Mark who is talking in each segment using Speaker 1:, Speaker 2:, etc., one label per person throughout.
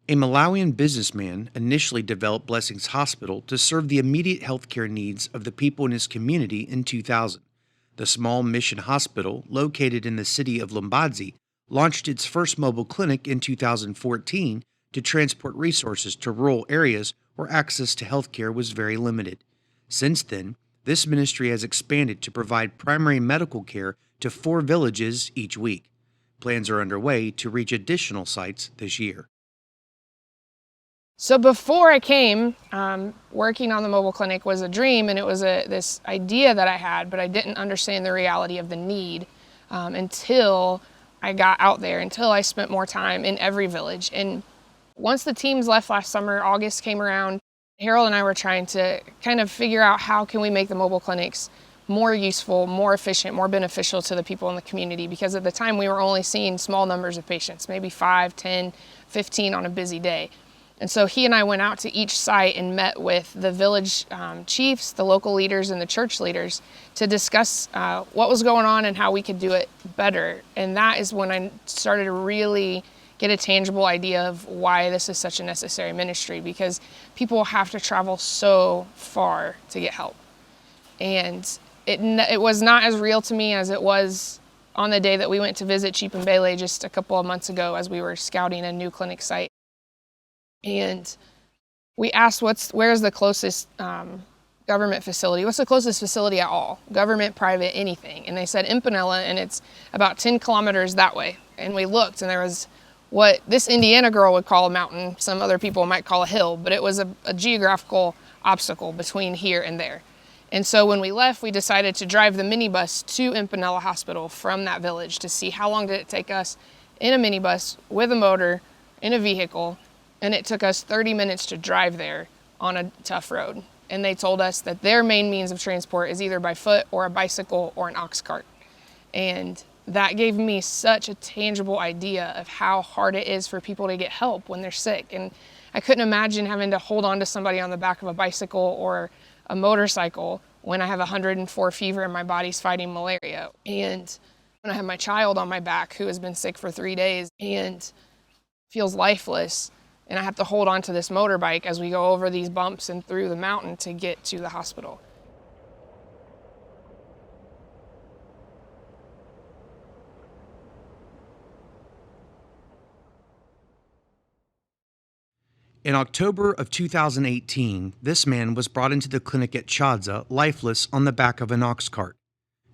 Speaker 1: A Malawian businessman initially developed Blessings Hospital to serve the immediate healthcare needs of the people in his community in 2000. The small mission hospital, located in the city of Lombadzi, launched its first mobile clinic in 2014 to transport resources to rural areas where access to healthcare was very limited. Since then, this ministry has expanded to provide primary medical care to 4 villages each week. Plans are underway to reach additional sites this year.
Speaker 2: So before I came, working on the mobile clinic was a dream, and it was this idea that I had, but I didn't understand the reality of the need until I got out there, until I spent more time in every village. And once the teams left last summer, August came around, Harold and I were trying to kind of figure out how can we make the mobile clinics more useful, more efficient, more beneficial to the people in the community, because at the time we were only seeing small numbers of patients, maybe 5, 10, 15 on a busy day. And so he and I went out to each site and met with the village chiefs, the local leaders, and the church leaders to discuss what was going on and how we could do it better. And that is when I started to really get a tangible idea of why this is such a necessary ministry, because people have to travel so far to get help. And it was not as real to me as it was on the day that we went to visit Chippembele just a couple of months ago as we were scouting a new clinic site. And we asked, where's the closest government facility? What's the closest facility at all? Government, private, anything. And they said Empanella, and it's about 10 kilometers that way. And we looked, and there was what this Indiana girl would call a mountain. Some other people might call a hill, but it was a geographical obstacle between here and there. And so when we left, we decided to drive the minibus to Empanella Hospital from that village to see how long did it take us in a minibus with a motor in a vehicle. And it took us 30 minutes to drive there on a tough road. And they told us that their main means of transport is either by foot or a bicycle or an ox cart. And that gave me such a tangible idea of how hard it is for people to get help when they're sick. And I couldn't imagine having to hold on to somebody on the back of a bicycle or a motorcycle when I have 104 fever and my body's fighting malaria. And when I have my child on my back who has been sick for 3 days and feels lifeless, and I have to hold on to this motorbike as we go over these bumps and through the mountain to get to the hospital.
Speaker 1: In October of 2018, this man was brought into the clinic at Chadza, lifeless on the back of an ox cart.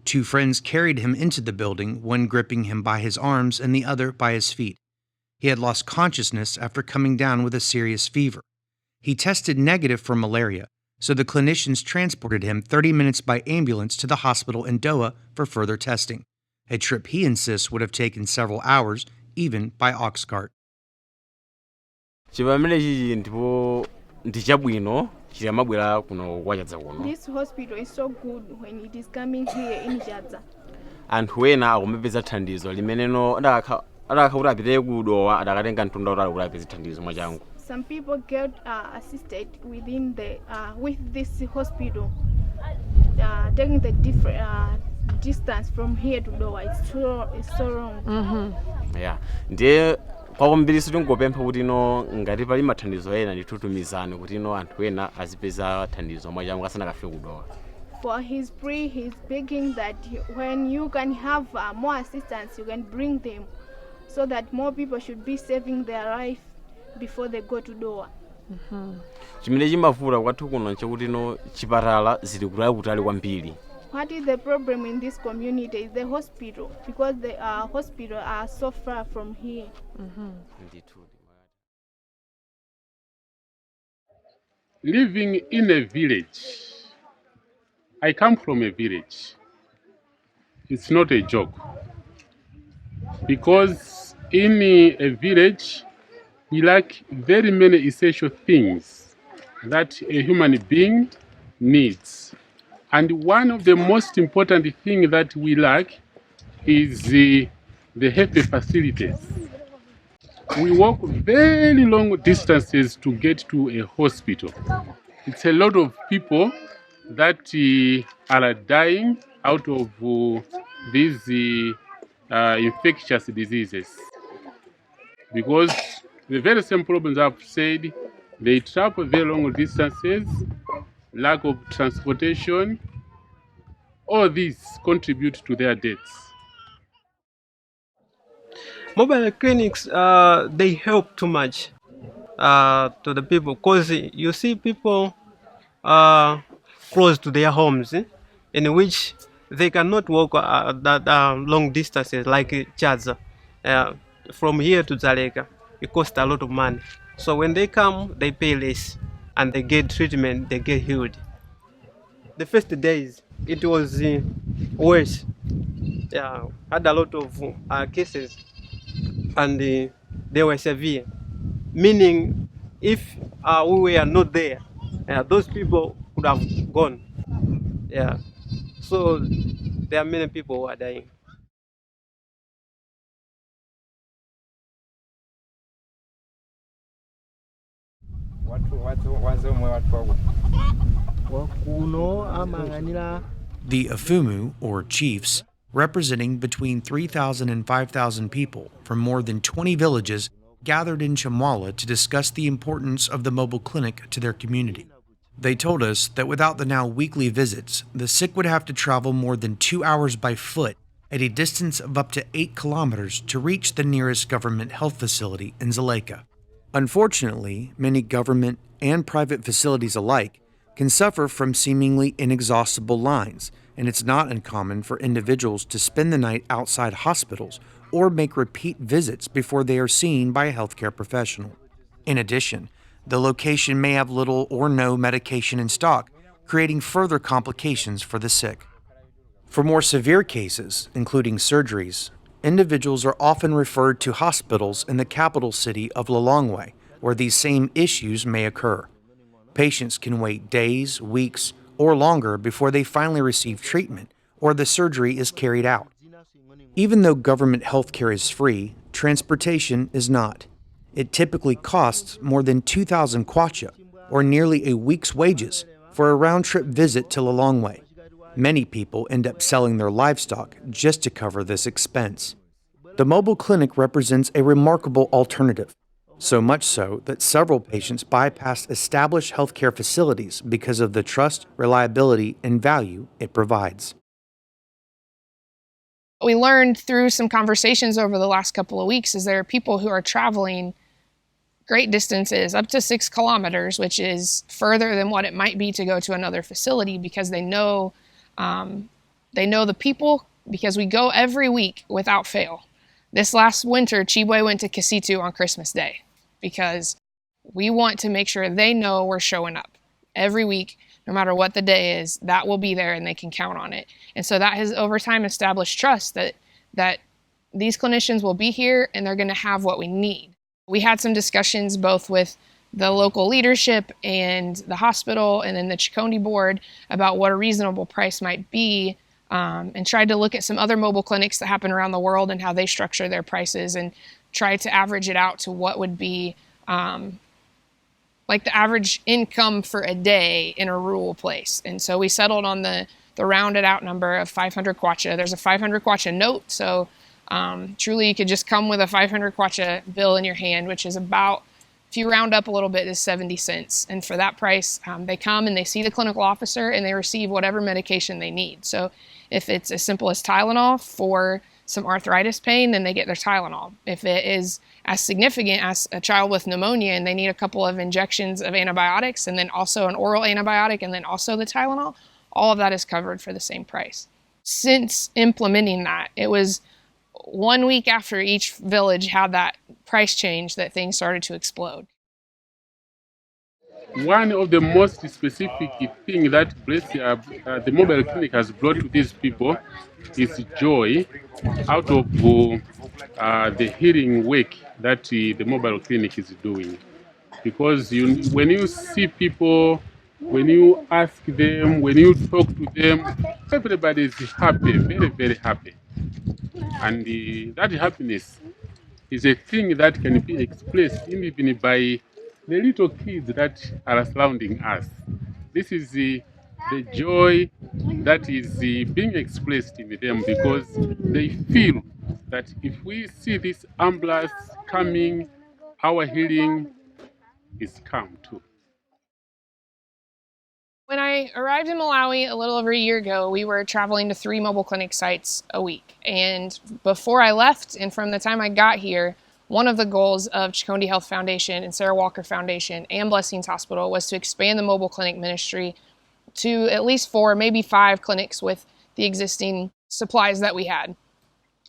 Speaker 1: 2 friends carried him into the building, one gripping him by his arms and the other by his feet. He had lost consciousness after coming down with a serious fever. He tested negative for malaria, so the clinicians transported him 30 minutes by ambulance to the hospital in Doha for further testing, a trip he insists would have taken several hours, even by ox cart.
Speaker 3: This
Speaker 4: hospital is so good when it is coming here in Chadza.
Speaker 3: And when I umepeza thandizo limeneno adakhaura apite kudowa adakatenga ntunda kuti akula apeze thandizo mwachangu.
Speaker 4: Some people get assisted within the with this hospital, taking the different distance from here to Doha. It's so long.
Speaker 2: Mm-hmm.
Speaker 3: Yeah, ndiye kwakwambiri sitingopempha kuti ino ngati pali mathandizo ena nditutumizane kuti ino anthu ena azipeza thandizo mwachangu asanakafike kudowa.
Speaker 4: For his plea, he's begging that when you can have more assistance, you can bring them, so that more people should be saving their life before they go to Doha.
Speaker 3: Chimene chimafura kwathu kuno nchakuti ino chipatala zili kutali kwambiri.
Speaker 4: What is the problem in this community is the hospital, because the hospital are so far from here.
Speaker 5: Living in a village, I come from a village. It's not a joke, because in a village we lack very many essential things that a human being needs. And one of the most important things that we lack is the health facilities. We walk very long distances to get to a hospital. It's a lot of people that are dying out of these infectious diseases, because The very same problems I've said, they travel very long distances, lack of transportation, all these contribute to their deaths.
Speaker 6: Mobile clinics, they help too much to the people, because you see people close to their homes, in which they cannot walk that long distances like Chaza. From here to Zaleka, it costs a lot of money. So when they come, they pay less and they get treatment, they get healed. The first days, it was worse. Had a lot of cases, and they were severe. Meaning, if we were not there, those people could have gone. Yeah. So there are many people who are dying.
Speaker 1: The Afumu, or chiefs, representing between 3,000 and 5,000 people from more than 20 villages, gathered in Chamwala to discuss the importance of the mobile clinic to their community. They told us that without the now weekly visits, the sick would have to travel more than 2 hours by foot at a distance of up to 8 kilometers to reach the nearest government health facility in Zaleka. Unfortunately, many government and private facilities alike can suffer from seemingly inexhaustible lines, and it's not uncommon for individuals to spend the night outside hospitals or make repeat visits before they are seen by a healthcare professional. In addition, the location may have little or no medication in stock, creating further complications for the sick. For more severe cases, including surgeries, individuals are often referred to hospitals in the capital city of Lilongwe, where these same issues may occur. Patients can wait days, weeks, or longer before they finally receive treatment or the surgery is carried out. Even though government health care is free, transportation is not. It typically costs more than 2,000 kwacha, or nearly a week's wages, for a round-trip visit to Lilongwe. Many people end up selling their livestock just to cover this expense. The mobile clinic represents a remarkable alternative, so much so that several patients bypass established healthcare facilities because of the trust, reliability, and value it provides.
Speaker 2: What we learned through some conversations over the last couple of weeks is there are people who are traveling great distances, up to 6 kilometers, which is further than what it might be to go to another facility, because they know the people, because we go every week without fail. This last winter, Chibwe went to Kisitu on Christmas Day because we want to make sure they know we're showing up every week, no matter what the day is. That will be there and they can count on it. And so that has over time established trust that these clinicians will be here and they're going to have what we need. We had some discussions both with the local leadership and the hospital and then the Chikondi board about what a reasonable price might be, and tried to look at some other mobile clinics that happen around the world and how they structure their prices and try to average it out to what would be like the average income for a day in a rural place. And so we settled on the rounded out number of 500 kwacha. There's a 500 kwacha note, so truly you could just come with a 500 kwacha bill in your hand, which is about, if you round up a little bit, is 70 cents. And for that price, they come and they see the clinical officer and they receive whatever medication they need. So if it's as simple as Tylenol for some arthritis pain, then they get their Tylenol. If it is as significant as a child with pneumonia and they need a couple of injections of antibiotics and then also an oral antibiotic and then also the Tylenol, all of that is covered for the same price. Since implementing that, it was 1 week after each village had that price change that things started to explode.
Speaker 5: One of the most specific things that the mobile clinic has brought to these people is joy out of the healing work that the mobile clinic is doing. Because when you see people, when you ask them, when you talk to them, everybody is happy, very, very happy. And that happiness is a thing that can be expressed even by the little kids that are surrounding us. This is the joy that is being expressed in them, because they feel that if we see this ambulance coming our healing is come too.
Speaker 2: When I arrived in Malawi a little over a year ago, we were traveling to 3 mobile clinic sites a week. And before I left, and from the time I got here, one of the goals of Chikondi Health Foundation and Sarah Walker Foundation and Blessings Hospital was to expand the mobile clinic ministry to at least 4, maybe 5 clinics with the existing supplies that we had.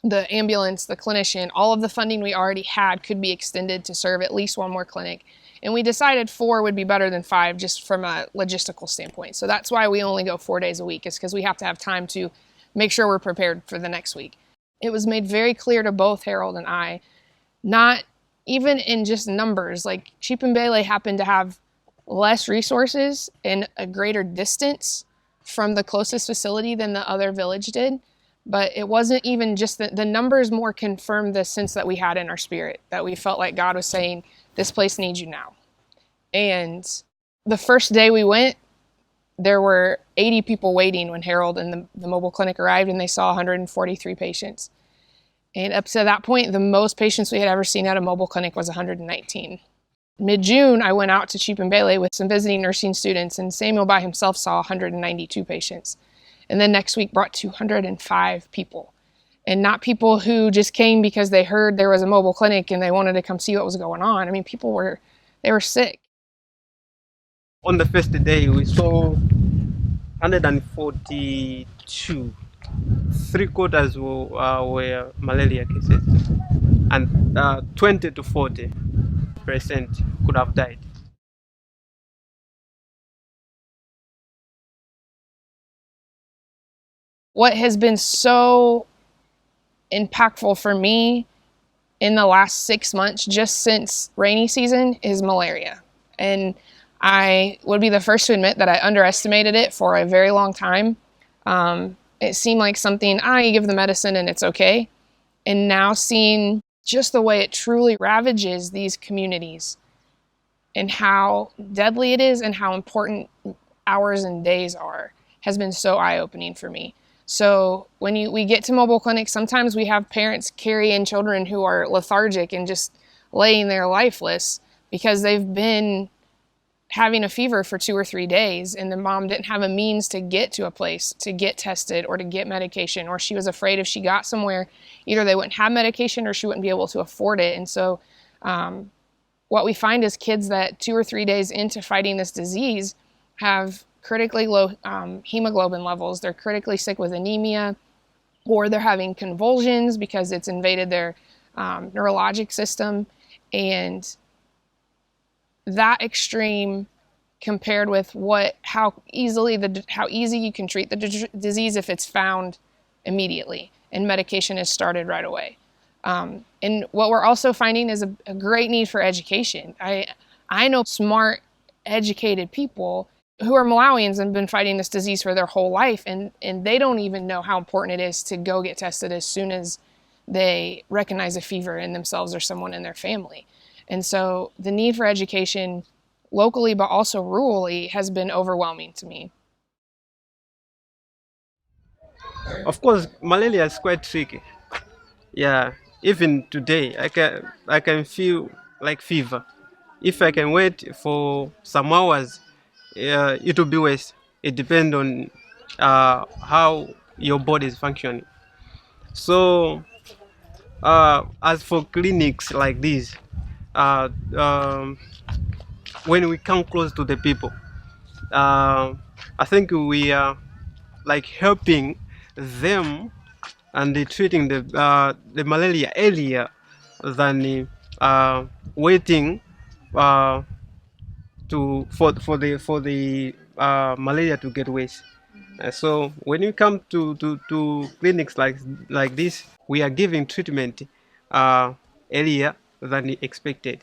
Speaker 2: The ambulance, the clinician, all of the funding we already had could be extended to serve at least 1 more clinic. And we decided 4 would be better than 5 just from a logistical standpoint. So that's why we only go 4 days a week, is because we have to have time to make sure we're prepared for the next week. It was made very clear to both Harold and I, not even in just numbers, like Chipembele happened to have less resources and a greater distance from the closest facility than the other village did. But it wasn't even just the numbers more confirmed the sense that we had in our spirit, that we felt like God was saying, this place needs you now. And the first day we went, there were 80 people waiting when Harold and the mobile clinic arrived, and they saw 143 patients. And up to that point, the most patients we had ever seen at a mobile clinic was 119. Mid-June, I went out to Chipembele with some visiting nursing students, and Samuel by himself saw 192 patients. And then next week brought 205 people. And not people who just came because they heard there was a mobile clinic and they wanted to come see what was going on. I mean, people were sick.
Speaker 6: On the first day, we saw 142. 3/4 were malaria cases, and 20 to 40% could have died.
Speaker 2: What has been so impactful for me in the last 6 months, just since rainy season, is malaria. And I would be the first to admit that I underestimated it for a very long time. It seemed like something, you give the medicine and it's okay. And now seeing just the way it truly ravages these communities and how deadly it is and how important hours and days are has been so eye-opening for me. So when we get to mobile clinics, sometimes we have parents carry in children who are lethargic and just laying there lifeless because they've been having a fever for 2 or 3 days, and the mom didn't have a means to get to a place to get tested or to get medication, or she was afraid if she got somewhere, either they wouldn't have medication or she wouldn't be able to afford it. And so what we find is kids that 2 or 3 days into fighting this disease have critically low hemoglobin levels. They're critically sick with anemia, or they're having convulsions because it's invaded their neurologic system. And that extreme compared with how easy you can treat the disease if it's found immediately and medication is started right away. And what we're also finding is a great need for education. I know smart, educated people who are Malawians and have been fighting this disease for their whole life, and they don't even know how important it is to go get tested as soon as they recognize a fever in themselves or someone in their family. And so the need for education locally, but also rurally, has been overwhelming to me.
Speaker 6: Of course, malaria is quite tricky. Yeah, even today, I can feel like fever. If I can wait for some hours, it will be worse. It depends on how your body is functioning. So, as for clinics like this, when we come close to the people, I think we are like helping them and treating the malaria earlier than waiting for the malaria to get worse. So when you come to clinics like this, we are giving treatment earlier than expected.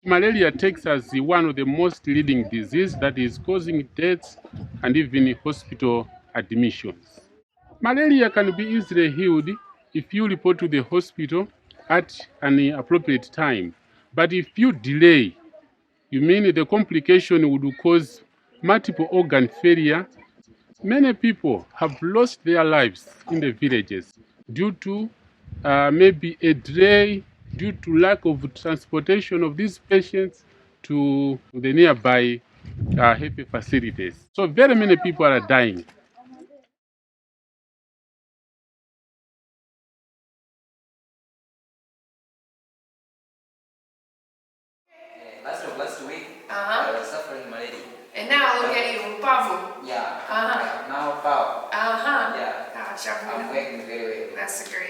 Speaker 5: Malaria takes as one of the most leading disease that is causing deaths and even hospital admissions. Malaria can be easily healed if you report to the hospital at an appropriate time. But if you delay, you mean the complication would cause multiple organ failure. Many people have lost their lives in the villages due to maybe a delay due to lack of transportation of these patients to the nearby health facilities. So very many people are dying.
Speaker 7: Last week, I was suffering malaria.
Speaker 2: And now look at you, Pavu.
Speaker 7: Yeah.
Speaker 2: Uh-huh.
Speaker 7: Now power.
Speaker 2: Yeah.
Speaker 7: I'm working very well.
Speaker 2: That's great.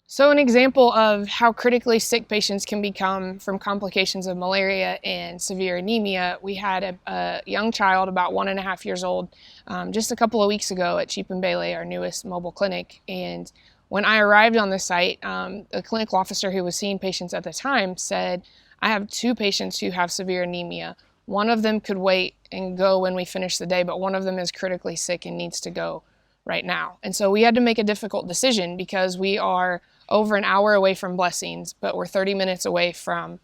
Speaker 2: So an example of how critically sick patients can become from complications of malaria and severe anemia, we had a young child about 1.5 years old just a couple of weeks ago at Chippendale, our newest mobile clinic. And when I arrived on the site, the clinical officer who was seeing patients at the time said, I have 2 patients who have severe anemia. One of them could wait and go when we finish the day, but one of them is critically sick and needs to go right now. And so we had to make a difficult decision because we are over an hour away from Blessings, but we're 30 minutes away from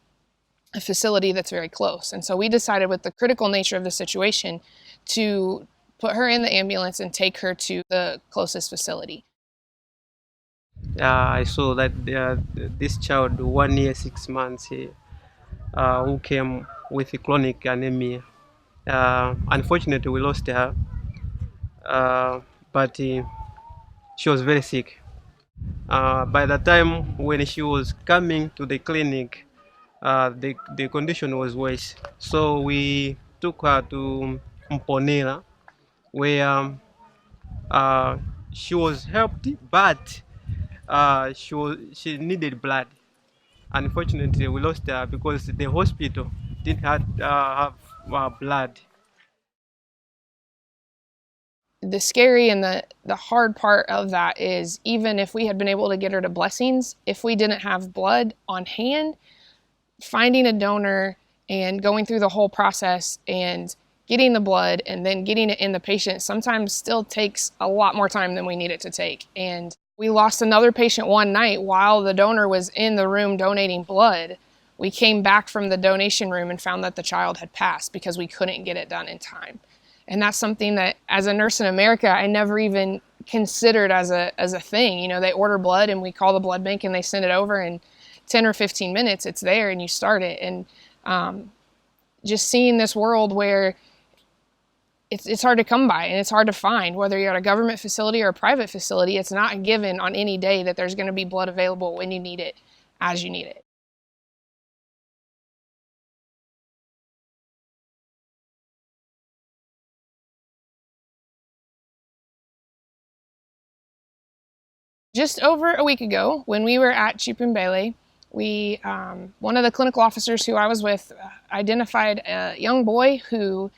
Speaker 2: a facility that's very close. And so we decided, with the critical nature of the situation, to put her in the ambulance and take her to the closest facility.
Speaker 6: I saw that this child, 1 year 6 months, who came with chronic anemia. Unfortunately, we lost her, but she was very sick. By the time when she was coming to the clinic, the condition was worse. So we took her to Mponela, where she was helped, but she needed blood. Unfortunately, we lost her because the hospital didn't have blood.
Speaker 2: The scary and the hard part of that is, even if we had been able to get her to Blessings, if we didn't have blood on hand, finding a donor and going through the whole process and getting the blood and then getting it in the patient sometimes still takes a lot more time than we need it to take. And we lost another patient one night while the donor was in the room donating blood. We came back from the donation room and found that the child had passed because we couldn't get it done in time. And that's something that, as a nurse in America, I never even considered as a thing. You know, they order blood and we call the blood bank and they send it over, and 10 or 15 minutes it's there and you start it. And just seeing this world where it's hard to come by and it's hard to find, whether you're at a government facility or a private facility. It's not a given on any day that there's going to be blood available when you need it, as you need it. Just over a week ago, when we were at Chippendale, we one of the clinical officers who I was with identified a young boy who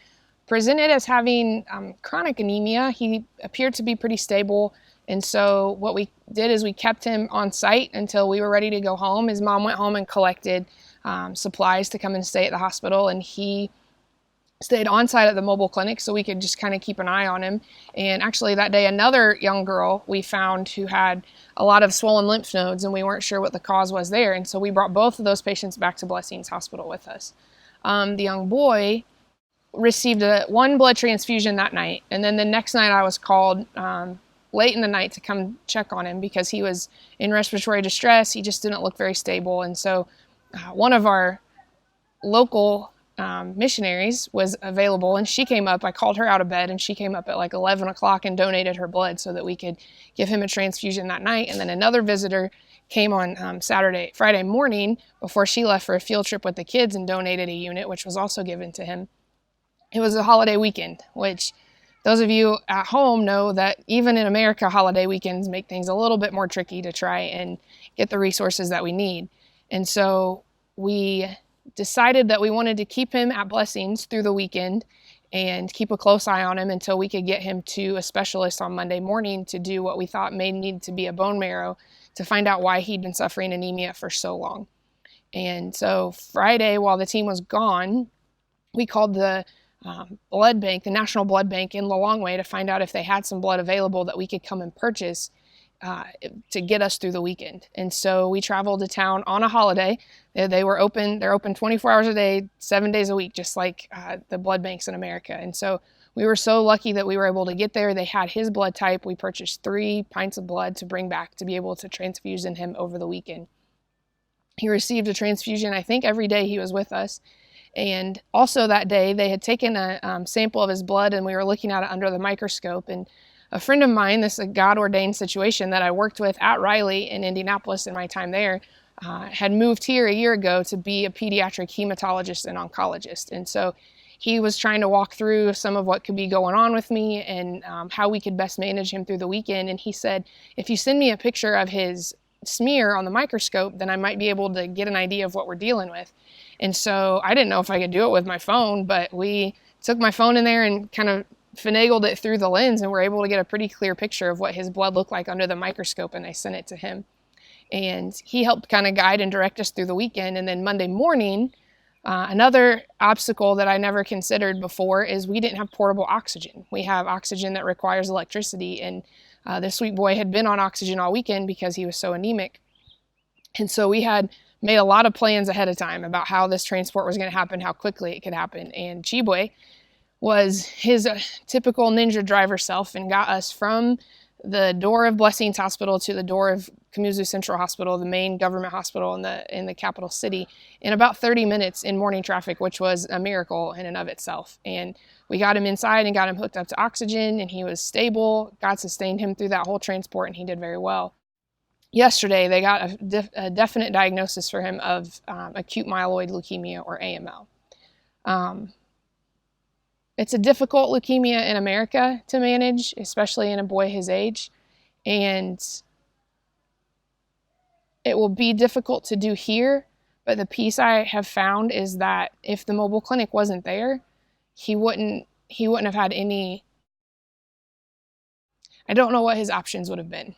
Speaker 2: presented as having chronic anemia. He appeared to be pretty stable, and so what we did is we kept him on site until we were ready to go home. His mom went home and collected supplies to come and stay at the hospital, and he stayed on site at the mobile clinic so we could just kind of keep an eye on him. And actually that day, another young girl we found who had a lot of swollen lymph nodes, and we weren't sure what the cause was there. And so we brought both of those patients back to Blessings Hospital with us. The young boy received one blood transfusion that night. And then the next night I was called late in the night to come check on him because he was in respiratory distress. He just didn't look very stable. And so one of our local missionaries was available, and she came up. I called her out of bed and she came up at like 11 o'clock and donated her blood so that we could give him a transfusion that night. And then another visitor came on Friday morning before she left for a field trip with the kids and donated a unit, which was also given to him. It was a holiday weekend, which those of you at home know that even in America, holiday weekends make things a little bit more tricky to try and get the resources that we need. And so we decided that we wanted to keep him at Blessings through the weekend and keep a close eye on him until we could get him to a specialist on Monday morning to do what we thought may need to be a bone marrow to find out why he'd been suffering anemia for so long. And so Friday, while the team was gone, we called the blood bank, the National Blood Bank in Lilongwe, to find out if they had some blood available that we could come and purchase to get us through the weekend. And so we traveled to town on a holiday. They're open 24 hours a day, 7 days a week, just like the blood banks in America. And so we were so lucky that we were able to get there. They had his blood type. We purchased 3 pints of blood to bring back to be able to transfuse in him over the weekend. He received a transfusion, I think, every day he was with us. And also that day, they had taken a sample of his blood, and we were looking at it under the microscope. And a friend of mine, this is a God-ordained situation that I worked with at Riley in Indianapolis in my time there, had moved here a year ago to be a pediatric hematologist and oncologist. And so he was trying to walk through some of what could be going on with me and how we could best manage him through the weekend. And he said, if you send me a picture of his smear on the microscope, then I might be able to get an idea of what we're dealing with. And so I didn't know if I could do it with my phone, but we took my phone in there and kind of finagled it through the lens, and were able to get a pretty clear picture of what his blood looked like under the microscope, and I sent it to him. And he helped kind of guide and direct us through the weekend. And then Monday morning, another obstacle that I never considered before is we didn't have portable oxygen. We have oxygen that requires electricity, and this sweet boy had been on oxygen all weekend because he was so anemic. And so we had made a lot of plans ahead of time about how this transport was going to happen, how quickly it could happen. And Chibwe was his typical ninja driver self and got us from the door of Blessings Hospital to the door of Kamuzu Central Hospital, the main government hospital in the capital city, in about 30 minutes in morning traffic, which was a miracle in and of itself. And we got him inside and got him hooked up to oxygen, and he was stable. God sustained him through that whole transport, and he did very well. Yesterday, they got a definite diagnosis for him of acute myeloid leukemia, or AML. It's a difficult leukemia in America to manage, especially in a boy his age, and it will be difficult to do here, but the piece I have found is that if the mobile clinic wasn't there, he wouldn't have had any. I don't know what his options would have been.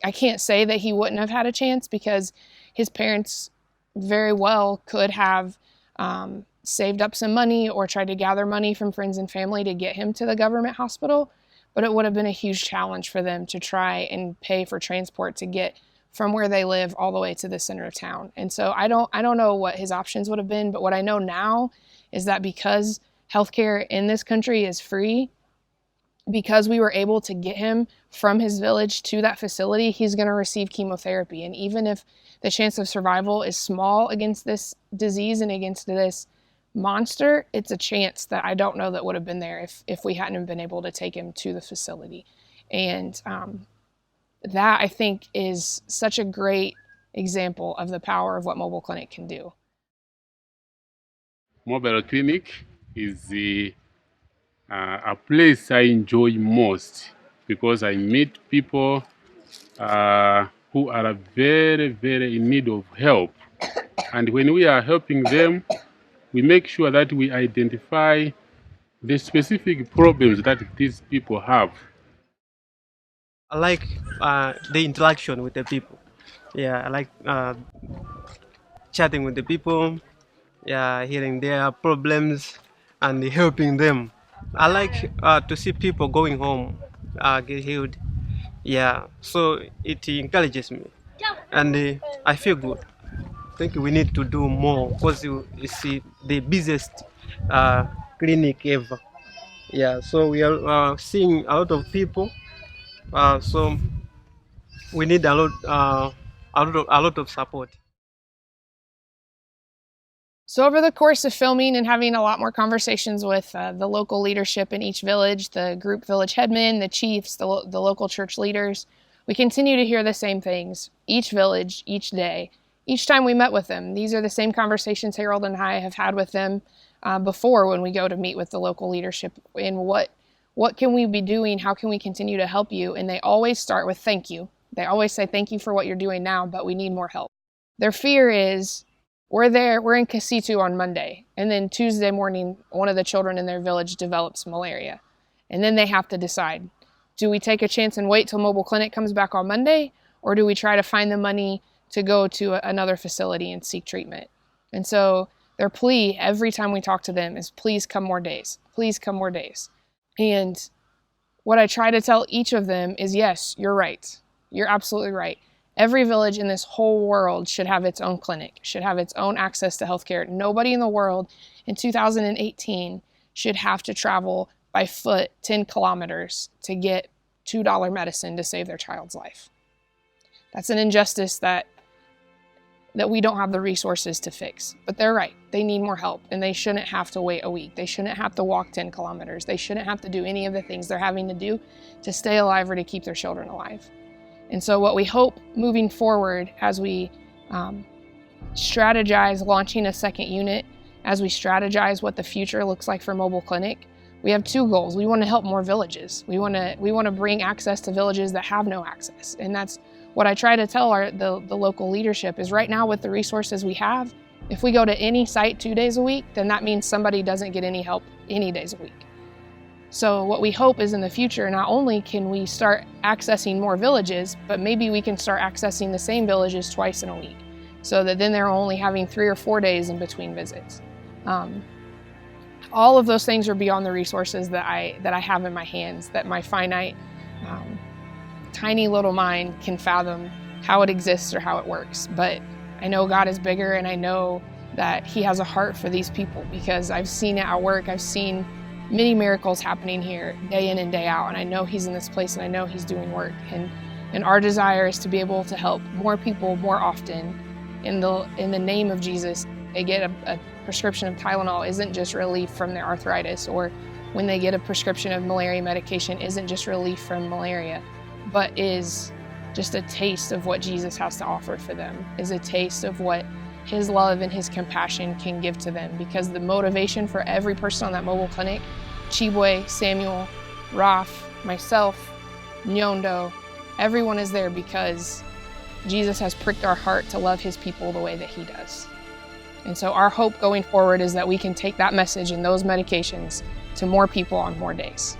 Speaker 2: I can't say that he wouldn't have had a chance, because his parents very well could have saved up some money or tried to gather money from friends and family to get him to the government hospital, but it would have been a huge challenge for them to try and pay for transport to get from where they live all the way to the center of town. And so I don't know what his options would have been, but what I know now is that because healthcare in this country is free, because we were able to get him from his village to that facility, he's going to receive chemotherapy. And even if the chance of survival is small against this disease and against this monster, it's a chance that I don't know that would have been there if we hadn't been able to take him to the facility. And that, I think, is such a great example of the power of what Mobile Clinic can do.
Speaker 5: Mobile Clinic is a place I enjoy most, because I meet people who are very, very in need of help. And when we are helping them, we make sure that we identify the specific problems that these people have.
Speaker 6: I like the interaction with the people. Yeah, I like chatting with the people, yeah, hearing their problems and helping them. I like to see people going home, get healed. Yeah, so it encourages me, and I feel good. I think we need to do more, because it's the busiest clinic ever. Yeah, so we are seeing a lot of people. So we need a lot of support.
Speaker 2: So over the course of filming and having a lot more conversations with the local leadership in each village, the group village headmen, the chiefs, the local church leaders, we continue to hear the same things each village, each day, each time we met with them. These are the same conversations Harold and I have had with them before when we go to meet with the local leadership. And what can we be doing? How can we continue to help you? And they always start with thank you. They always say thank you for what you're doing now, but we need more help. Their fear is, we're in Kasitu on Monday, and then Tuesday morning, one of the children in their village develops malaria. And then they have to decide, do we take a chance and wait till Mobile Clinic comes back on Monday, or do we try to find the money to go to another facility and seek treatment? And so their plea every time we talk to them is, please come more days. Please come more days. And what I try to tell each of them is, yes, you're right. You're absolutely right. Every village in this whole world should have its own clinic, should have its own access to healthcare. Nobody in the world in 2018 should have to travel by foot 10 kilometers to get $2 medicine to save their child's life. That's an injustice that that we don't have the resources to fix. But they're right. They need more help, and they shouldn't have to wait a week. They shouldn't have to walk 10 kilometers. They shouldn't have to do any of the things they're having to do to stay alive or to keep their children alive. And so what we hope moving forward as we strategize launching a second unit, as we strategize what the future looks like for Mobile Clinic, we have two goals. We want to help more villages. We want to bring access to villages that have no access. And that's what I try to tell the local leadership is right now with the resources we have, if we go to any site 2 days a week, then that means somebody doesn't get any help any days a week. So what we hope is in the future, not only can we start accessing more villages, but maybe we can start accessing the same villages twice in a week, so that then they're only having 3 or 4 days in between visits. All of those things are beyond the resources that I have in my hands, that my finite, tiny little mind can fathom how it exists or how it works. But I know God is bigger, and I know that He has a heart for these people, because I've seen it at work. I've seen many miracles happening here day in and day out, and I know He's in this place, and I know He's doing work. And our desire is to be able to help more people more often in the name of Jesus. They get a prescription of Tylenol isn't just relief from their arthritis, or when they get a prescription of malaria medication isn't just relief from malaria, but is just a taste of what Jesus has to offer for them, is a taste of what His love and His compassion can give to them. Because the motivation for every person on that mobile clinic, Chibwe, Samuel, Raf, myself, Nyondo, everyone is there because Jesus has pricked our heart to love His people the way that He does. And so our hope going forward is that we can take that message and those medications to more people on more days.